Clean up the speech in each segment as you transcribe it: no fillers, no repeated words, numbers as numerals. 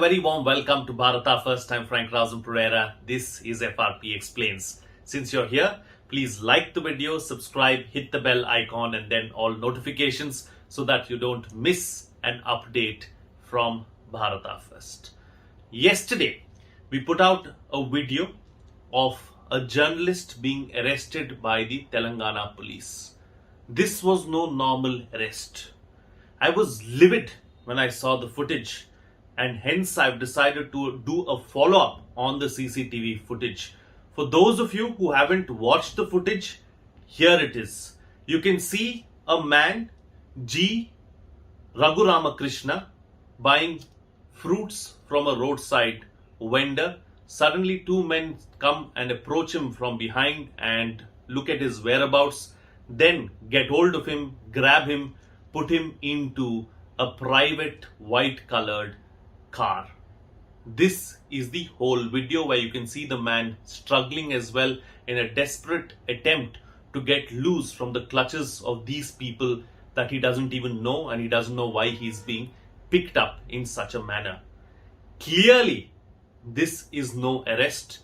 very warm welcome to Bharata First. I'm Frank Razum Pereira. This is FRP Explains. Since you're here, please like the video, subscribe, hit the bell icon and then all notifications so that you don't miss an update from Bharata First. Yesterday, we put out a video of a journalist being arrested by the Telangana police. This was no normal arrest. I was livid when I saw the footage, and hence I've decided to do a follow-up on the CCTV footage. For those of you who haven't watched the footage, here it is. You can see a man, G. Raghuramakrishna, buying fruits from a roadside vendor. Suddenly two men come and approach him from behind and look at his whereabouts, then get hold of him, grab him, put him into a private white-colored car. This is the whole video where you can see the man struggling as well in a desperate attempt to get loose from the clutches of these people that he doesn't even know, and he doesn't know why he's being picked up in such a manner. Clearly, this is no arrest,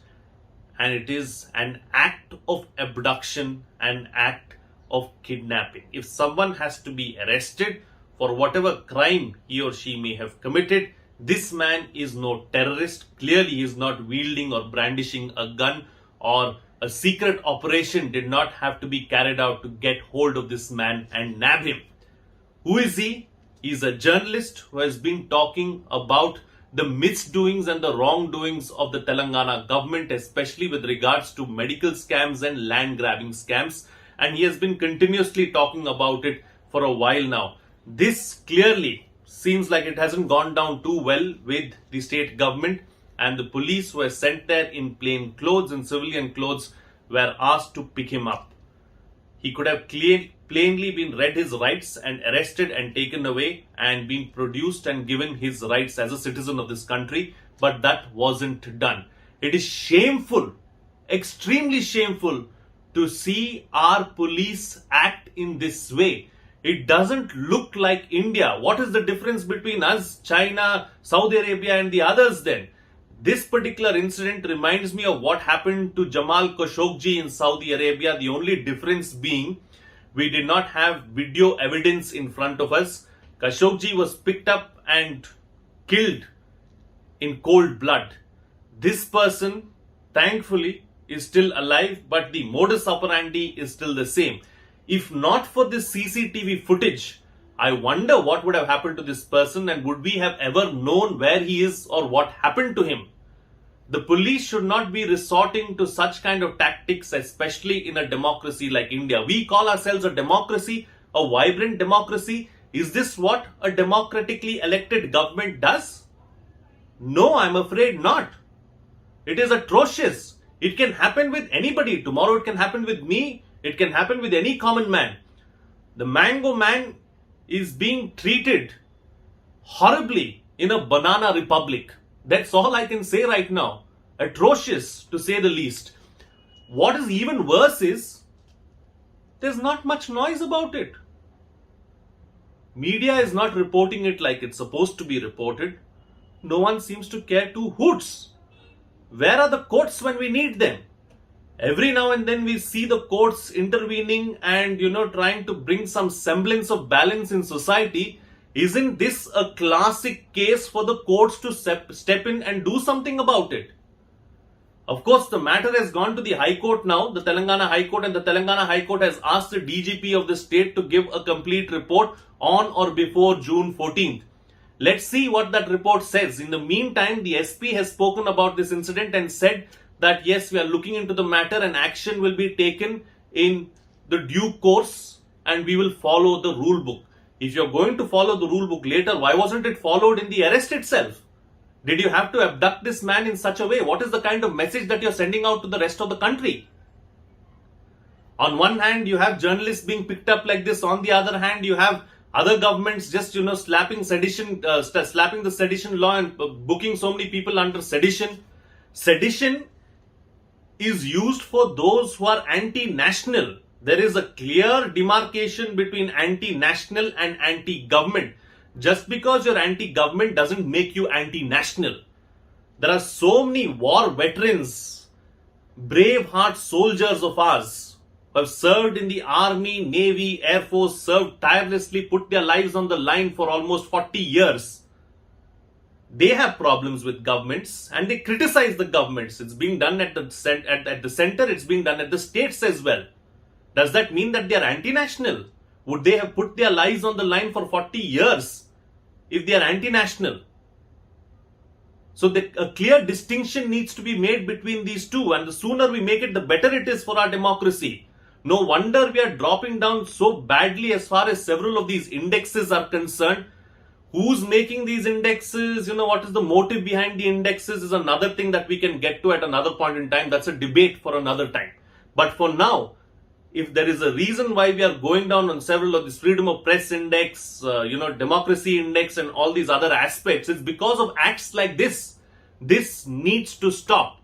and it is an act of abduction, an act of kidnapping. If someone has to be arrested for whatever crime he or she may have committed, this man is no terrorist. Clearly, he is not wielding or brandishing a gun, or a secret operation did not have to be carried out to get hold of this man and nab him. Who is he? He is a journalist who has been talking about the misdoings and the wrongdoings of the Telangana government, especially with regards to medical scams and land grabbing scams. And he has been continuously talking about it for a while now. This clearly seems like it hasn't gone down too well with the state government, and the police who were sent there in plain clothes and civilian clothes were asked to pick him up. He could have plainly been read his rights and arrested and taken away and been produced and given his rights as a citizen of this country, but that wasn't done. It is shameful, extremely shameful, to see our police act in this way. It doesn't look like India. What is the difference between us, China, Saudi Arabia and the others then? This particular incident reminds me of what happened to Jamal Khashoggi in Saudi Arabia. The only difference being we did not have video evidence in front of us. Khashoggi was picked up and killed in cold blood. This person, thankfully, is still alive, but the modus operandi is still the same. If not for this CCTV footage, I wonder what would have happened to this person, and would we have ever known where he is or what happened to him? The police should not be resorting to such kind of tactics, especially in a democracy like India. We call ourselves a democracy, a vibrant democracy. Is this what a democratically elected government does? No, I'm afraid not. It is atrocious. It can happen with anybody. Tomorrow it can happen with me. It can happen with any common man. The Mango Man is being treated horribly in a banana republic. That's all I can say right now. Atrocious, to say the least. What is even worse is, there's not much noise about it. Media is not reporting it like it's supposed to be reported. No one seems to care two hoots. Where are the courts when we need them? Every now and then we see the courts intervening and, trying to bring some semblance of balance in society. Isn't this a classic case for the courts to step in and do something about it? Of course, the matter has gone to the High Court now, the Telangana High Court, and the Telangana High Court has asked the DGP of the state to give a complete report on or before June 14th. Let's see what that report says. In the meantime, the SP has spoken about this incident and said that yes, we are looking into the matter and action will be taken in the due course and we will follow the rule book. If you're going to follow the rule book later, why wasn't it followed in the arrest itself? Did you have to abduct this man in such a way? What is the kind of message that you're sending out to the rest of the country? On one hand, you have journalists being picked up like this. On the other hand, you have other governments just, slapping the sedition law and booking so many people under sedition. Sedition is used for those who are anti-national. There is a clear demarcation between anti-national and anti-government. Just because you're anti-government doesn't make you anti-national. There are so many war veterans, brave heart soldiers of ours who have served in the army, navy, air force, served tirelessly, put their lives on the line for almost 40 years. They have problems with governments and they criticize the governments. It's being done at the center, it's being done at the states as well. Does that mean that they are anti-national? Would they have put their lives on the line for 40 years if they are anti-national? So a clear distinction needs to be made between these two, and the sooner we make it, the better it is for our democracy. No wonder we are dropping down so badly as far as several of these indexes are concerned. Who's making these indexes? What is the motive behind the indexes is another thing that we can get to at another point in time. That's a debate for another time. But for now, if there is a reason why we are going down on several of this freedom of press index, democracy index and all these other aspects, it's because of acts like this. This needs to stop.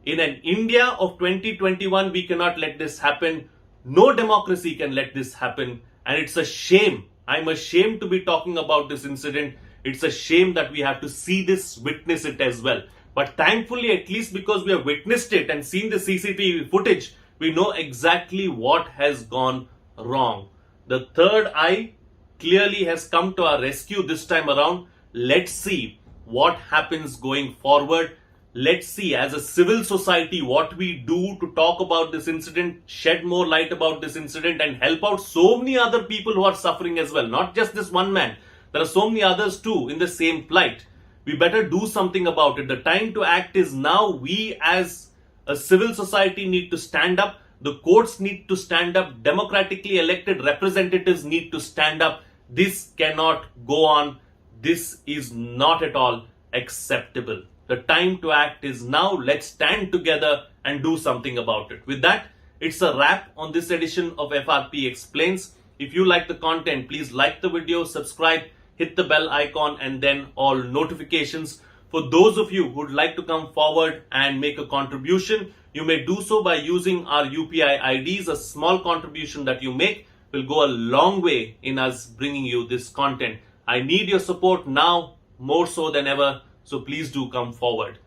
In an India of 2021, we cannot let this happen. No democracy can let this happen. And it's a shame. I'm ashamed to be talking about this incident. It's a shame that we have to see this, witness it as well. But thankfully, at least because we have witnessed it and seen the CCTV footage, we know exactly what has gone wrong. The third eye clearly has come to our rescue this time around. Let's see what happens going forward. Let's see as a civil society what we do to talk about this incident, shed more light about this incident and help out so many other people who are suffering as well. Not just this one man. There are so many others too in the same plight. We better do something about it. The time to act is now. We as a civil society need to stand up. The courts need to stand up. Democratically elected representatives need to stand up. This cannot go on. This is not at all acceptable. The time to act is now. Let's stand together and do something about it. With that, it's a wrap on this edition of FRP Explains. If you like the content, please like the video, subscribe, hit the bell icon and then all notifications. For those of you who would like to come forward and make a contribution, you may do so by using our UPI IDs. A small contribution that you make will go a long way in us bringing you this content. I need your support now more so than ever. So please do come forward.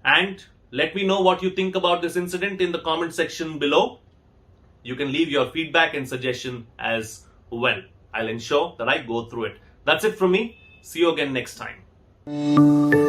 And let me know what you think about this incident in the comment section below. You can leave your feedback and suggestion as well. I'll ensure that I go through it. That's it from me. See you again next time.